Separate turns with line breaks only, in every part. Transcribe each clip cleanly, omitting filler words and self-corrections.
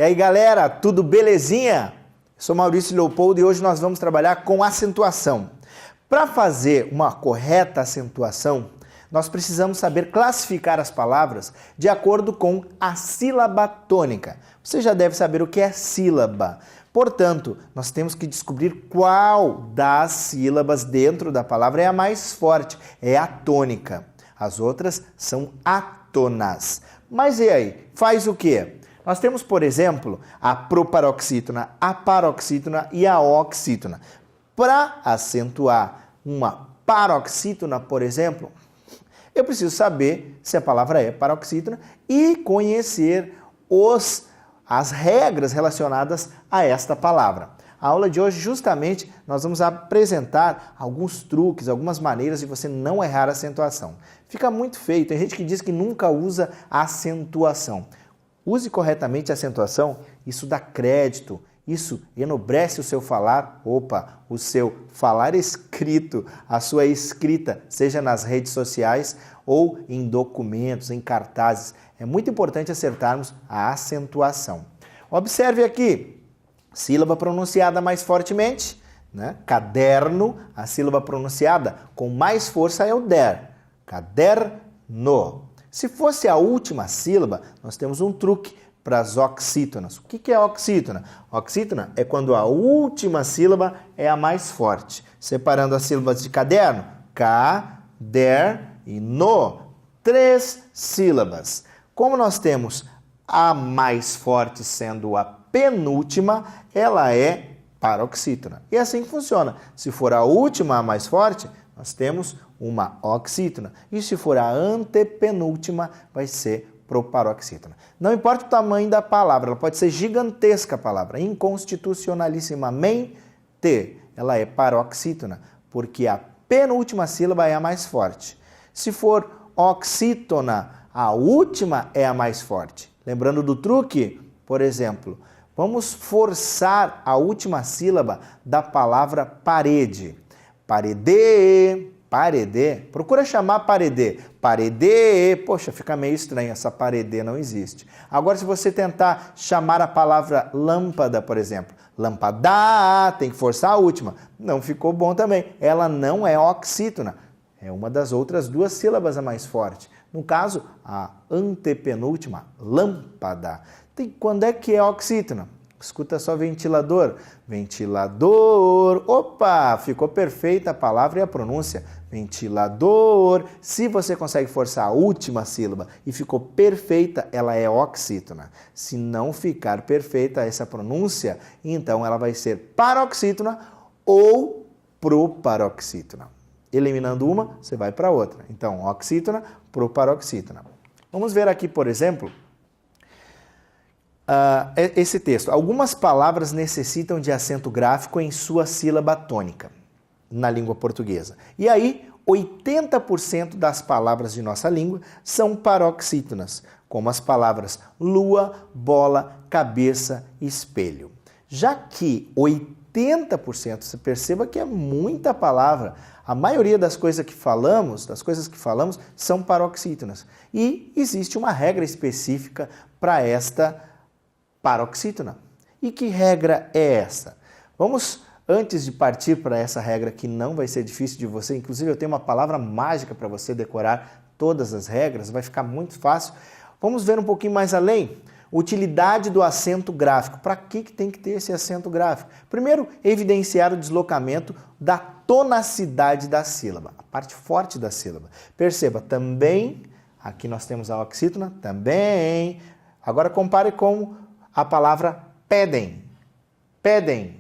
E aí, galera, tudo belezinha? Eu sou Maurício Leopoldo e hoje nós vamos trabalhar com acentuação. Para fazer uma correta acentuação, nós precisamos saber classificar as palavras de acordo com a sílaba tônica. Você já deve saber o que é sílaba. Portanto, nós temos que descobrir qual das sílabas dentro da palavra é a mais forte, é a tônica. As outras são átonas. Mas e aí? Faz o quê? Nós temos, por exemplo, a proparoxítona, a paroxítona e a oxítona. Para acentuar uma paroxítona, por exemplo, eu preciso saber se a palavra é paroxítona e conhecer as regras relacionadas a esta palavra. A aula de hoje, justamente, nós vamos apresentar alguns truques, algumas maneiras de você não errar a acentuação. Fica muito feio, tem gente que diz que nunca usa a acentuação. Use corretamente a acentuação, isso dá crédito, isso enobrece o seu falar, o seu falar escrito, a sua escrita, seja nas redes sociais ou em documentos, em cartazes. É muito importante acertarmos a acentuação. Observe aqui, sílaba pronunciada mais fortemente, né? Caderno, a sílaba pronunciada com mais força é o der, caderno. Se fosse a última sílaba, nós temos um truque para as oxítonas. O que é oxítona? Oxítona é quando a última sílaba é a mais forte. Separando as sílabas de caderno, ca, der e no. 3 sílabas. Como nós temos a mais forte sendo a penúltima, ela é paroxítona. E assim funciona. Se for a última a mais forte, nós temos uma oxítona. E se for a antepenúltima, vai ser proparoxítona. Não importa o tamanho da palavra, ela pode ser gigantesca a palavra, inconstitucionalissimamente, ela é paroxítona, porque a penúltima sílaba é a mais forte. Se for oxítona, a última é a mais forte. Lembrando do truque, por exemplo, vamos forçar a última sílaba da palavra parede. Parede, parede, procura chamar parede, parede, poxa, fica meio estranho, essa parede não existe. Agora, se você tentar chamar a palavra lâmpada, por exemplo, lâmpada, tem que forçar a última, não ficou bom também, ela não é oxítona, é uma das outras 2 sílabas a mais forte. No caso, a antepenúltima, lâmpada. Quando é que é oxítona? Escuta só ventilador. Ventilador. Opa, ficou perfeita a palavra e a pronúncia. Ventilador. Se você consegue forçar a última sílaba e ficou perfeita, ela é oxítona. Se não ficar perfeita essa pronúncia, então ela vai ser paroxítona ou proparoxítona. Eliminando uma, você vai para outra. Então, oxítona, proparoxítona. Vamos ver aqui, por exemplo, esse texto. Algumas palavras necessitam de acento gráfico em sua sílaba tônica, na língua portuguesa. E aí, 80% das palavras de nossa língua são paroxítonas, como as palavras lua, bola, cabeça, espelho. Já que 80%, você perceba que é muita palavra, a maioria das coisas que falamos, são paroxítonas. E existe uma regra específica para esta paroxítona. E que regra é essa? Vamos, antes de partir para essa regra que não vai ser difícil de você, inclusive eu tenho uma palavra mágica para você decorar todas as regras, vai ficar muito fácil. Vamos ver um pouquinho mais além. Utilidade do acento gráfico. Para que tem que ter esse acento gráfico? Primeiro, evidenciar o deslocamento da tonacidade da sílaba, a parte forte da sílaba. Perceba, também, aqui nós temos a oxítona, também. Agora compare com a palavra pedem. Pedem.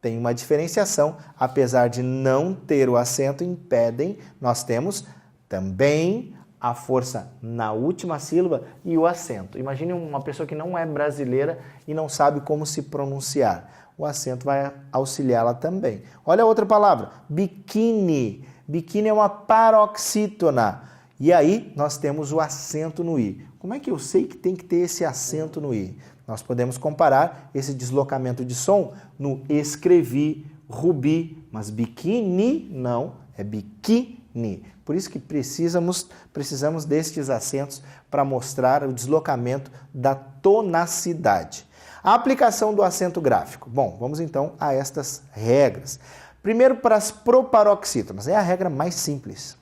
Tem uma diferenciação, apesar de não ter o acento em pedem, nós temos também a força na última sílaba e o acento. Imagine uma pessoa que não é brasileira e não sabe como se pronunciar. O acento vai auxiliá-la também. Olha a outra palavra, biquíni. Biquíni é uma paroxítona. E aí nós temos o acento no i. Como é que eu sei que tem que ter esse acento no i? Nós podemos comparar esse deslocamento de som no escrevi, rubi, mas biquíni não, é biquíni. Por isso que precisamos destes acentos para mostrar o deslocamento da tonacidade. A aplicação do acento gráfico. Bom, vamos então a estas regras. Primeiro, para as proparoxítonas. É a regra mais simples.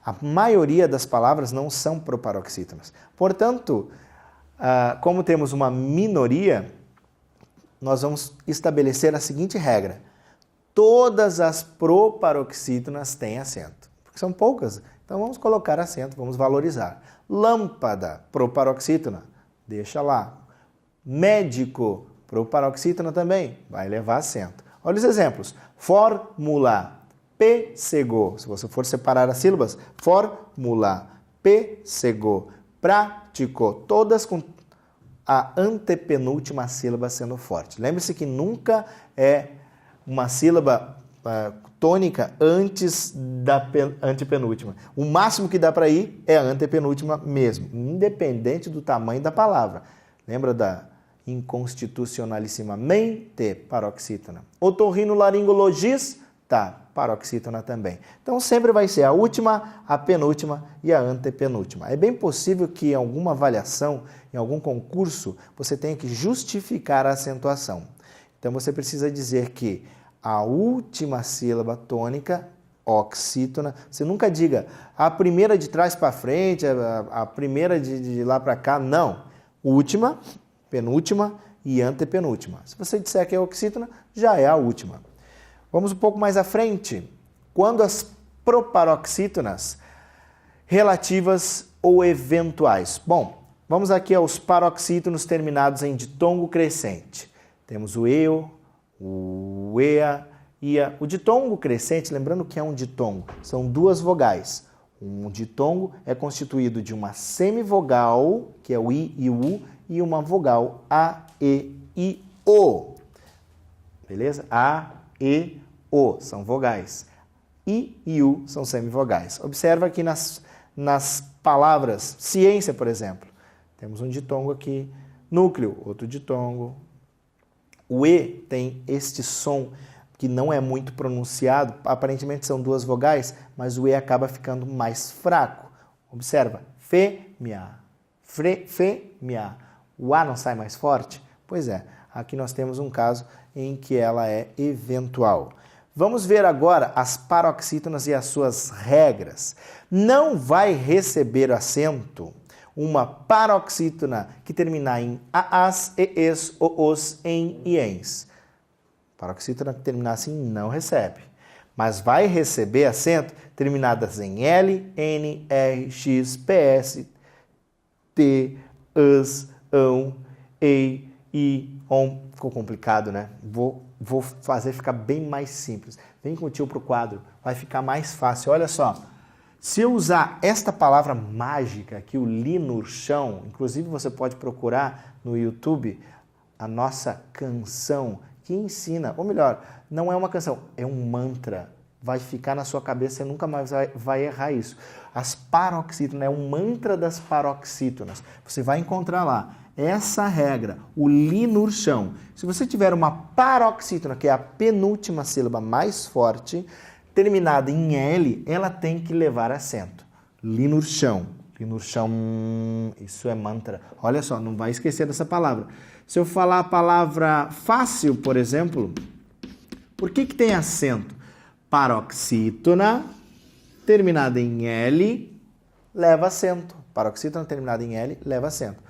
A maioria das palavras não são proparoxítonas. Portanto, como temos uma minoria, nós vamos estabelecer a seguinte regra. Todas as proparoxítonas têm acento. Porque são poucas, então vamos colocar acento, vamos valorizar. Lâmpada, proparoxítona, deixa lá. Médico, proparoxítona também, vai levar acento. Olha os exemplos. Fórmula, pêssego. Se você for separar as sílabas, fórmula, pêssego. Prático, todas com a antepenúltima sílaba sendo forte. Lembre-se que nunca é uma sílaba tônica antes da antepenúltima. O máximo que dá para ir é a antepenúltima mesmo, independente do tamanho da palavra. Lembra da inconstitucionalissimamente paroxítona? Otorrinolaringologista, paroxítona também. Então sempre vai ser a última, a penúltima e a antepenúltima. É bem possível que em alguma avaliação, em algum concurso, você tenha que justificar a acentuação. Então você precisa dizer que a última sílaba tônica, oxítona, você nunca diga a primeira de trás para frente, a primeira de lá para cá, não. Última, penúltima e antepenúltima. Se você disser que é oxítona, já é a última. Vamos um pouco mais à frente. Quando as proparoxítonas relativas ou eventuais. Bom, vamos aqui aos paroxítonos terminados em ditongo crescente. Temos o eu, o ea, ia. O ditongo crescente, lembrando que é um ditongo, são duas vogais. Um ditongo é constituído de uma semivogal, que é o i e o u, e uma vogal a, e, i, o. Beleza? A, e, o são vogais. I e u são semivogais. Observa aqui nas palavras ciência, por exemplo. Temos um ditongo aqui, núcleo, outro ditongo. O E tem este som que não é muito pronunciado, aparentemente são duas vogais, mas o E acaba ficando mais fraco. Observa, fêmea, fêmea. O A não sai mais forte? Pois é, aqui nós temos um caso em que ela é eventual. Vamos ver agora as paroxítonas e as suas regras. Não vai receber acento uma paroxítona que terminar em aas, ees, oos, em e ens. Paroxítona que terminar assim não recebe. Mas vai receber acento terminadas em L, N, R, X, PS, T, as, ão, ei, i, on. Ficou complicado, né? Vou fazer ficar bem mais simples. Vem com o tio para o quadro, vai ficar mais fácil. Olha só. Se eu usar esta palavra mágica aqui, o linurchão, inclusive você pode procurar no YouTube a nossa canção que ensina, ou melhor, não é uma canção, é um mantra. Vai ficar na sua cabeça, você nunca mais vai errar isso. As paroxítonas, é um mantra das paroxítonas. Você vai encontrar lá essa regra, o linurchão. Se você tiver uma paroxítona, que é a penúltima sílaba mais forte, terminada em L, ela tem que levar acento. Linurchão. Linurchão, isso é mantra. Olha só, não vai esquecer dessa palavra. Se eu falar a palavra fácil, por exemplo, por que tem acento? Paroxítona, terminada em L, leva acento. Paroxítona terminada em L, leva acento.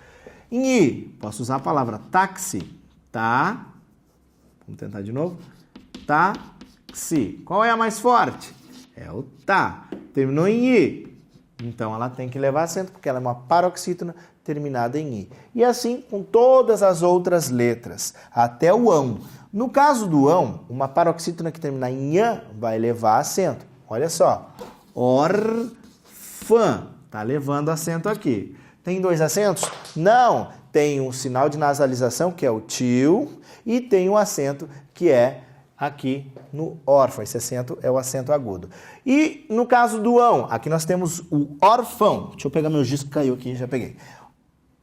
Em I, posso usar a palavra táxi. Tá. Vamos tentar de novo. Tá. Si. Qual é a mais forte? É o tá. Terminou em i. Então ela tem que levar acento porque ela é uma paroxítona terminada em i. E assim com todas as outras letras, até o ão. No caso do ão, uma paroxítona que terminar em an vai levar acento. Olha só. Orfã. Tá levando acento aqui. Tem dois acentos? Não. Tem um sinal de nasalização que é o tio e tem um acento que é aqui no órfão. Esse acento é o acento agudo. E no caso do ão, aqui nós temos o orfão. Deixa eu pegar meu giz que caiu aqui, já peguei.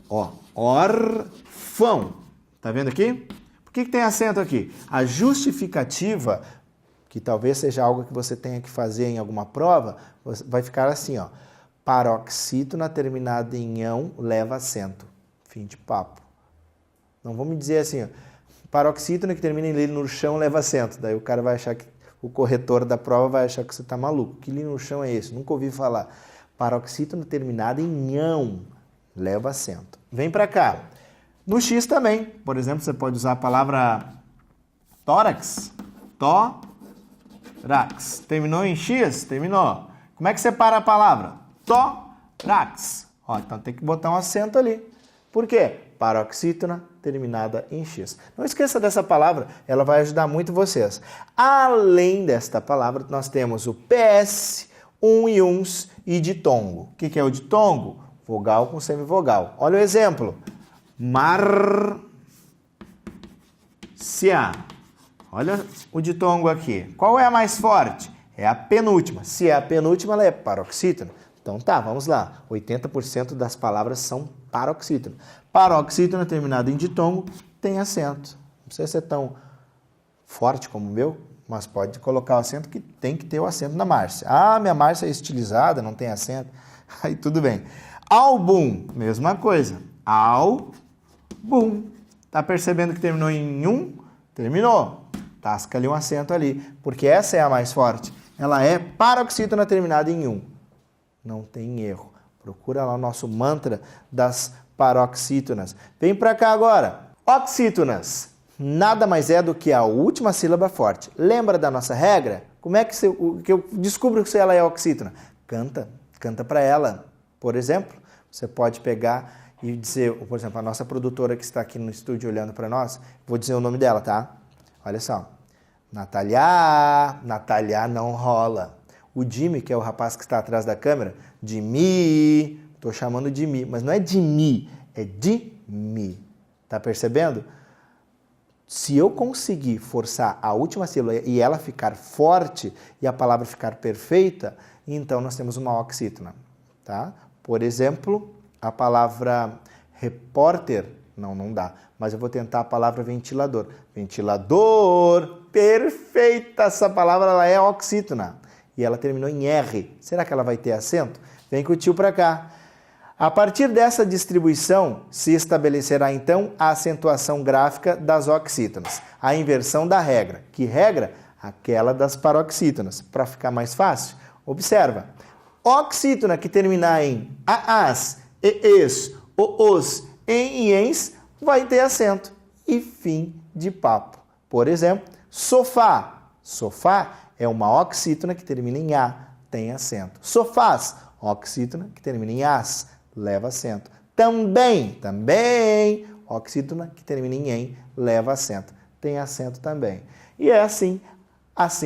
Ó, orfão. Tá vendo aqui? Por que tem acento aqui? A justificativa, que talvez seja algo que você tenha que fazer em alguma prova, vai ficar assim, ó. Paroxítona terminada em ão leva acento. Fim de papo. Não vamos dizer assim, ó, paroxítona que termina em li no chão leva acento. Daí o cara vai achar que, o corretor da prova vai achar que você está maluco. Que li no chão é esse? Nunca ouvi falar. Paroxítona terminada em ão leva acento. Vem para cá. No X também. Por exemplo, você pode usar a palavra tórax. Tórax. Terminou em X? Terminou. Como é que separa a palavra? Tórax. Ó, então tem que botar um acento ali. Por quê? Paroxítona terminada em X. Não esqueça dessa palavra, ela vai ajudar muito vocês. Além desta palavra, nós temos o PS, e uns e ditongo. O que é o ditongo? Vogal com semivogal. Olha o exemplo. Márcia. Olha o ditongo aqui. Qual é a mais forte? É a penúltima. Se é a penúltima, ela é paroxítona. Então tá, vamos lá. 80% das palavras são paroxítona. Paroxítona terminada em ditongo tem acento. Não precisa ser tão forte como o meu, mas pode colocar o acento que tem que ter o acento na Márcia. Ah, minha Márcia é estilizada, não tem acento. Aí tudo bem. Álbum, mesma coisa. Álbum. Tá percebendo que terminou em um? Terminou. Tasca ali um acento ali, porque essa é a mais forte. Ela é paroxítona terminada em um. Não tem erro. Procura lá o nosso mantra das paroxítonas. Vem para cá agora. Oxítonas. Nada mais é do que a última sílaba forte. Lembra da nossa regra? Como é que eu descubro se ela é oxítona? Canta para ela. Por exemplo, você pode pegar e dizer, por exemplo, a nossa produtora que está aqui no estúdio olhando para nós, vou dizer o nome dela, tá? Olha só. Natália não rola. O Jimmy, que é o rapaz que está atrás da câmera, Jimmy, estou chamando de Mi, mas não é de Mi, é de Mi. Tá percebendo? Se eu conseguir forçar a última sílaba e ela ficar forte e a palavra ficar perfeita, então nós temos uma oxítona, tá? Por exemplo, a palavra repórter, não dá, mas eu vou tentar a palavra ventilador. Ventilador, perfeita, essa palavra ela é oxítona. E ela terminou em R. Será que ela vai ter acento? Vem com o tio para cá. A partir dessa distribuição, se estabelecerá então a acentuação gráfica das oxítonas, a inversão da regra. Que regra? Aquela das paroxítonas. Para ficar mais fácil, observa. Oxítona que terminar em aas, ees, oos, em e ens, vai ter acento. E fim de papo. Por exemplo, sofá. Sofá é uma oxítona que termina em A, tem acento. Sofás, oxítona que termina em as, leva acento. Também, oxítona que termina em em, leva acento. Tem acento também. E é assim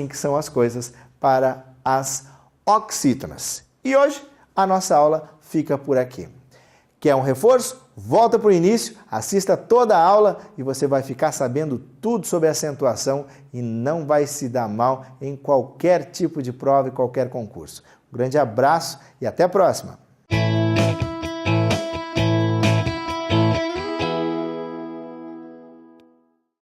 que são as coisas para as oxítonas. E hoje a nossa aula fica por aqui. Quer um reforço? Volta para o início, assista toda a aula e você vai ficar sabendo tudo sobre acentuação e não vai se dar mal em qualquer tipo de prova e qualquer concurso. Um grande abraço e até a próxima!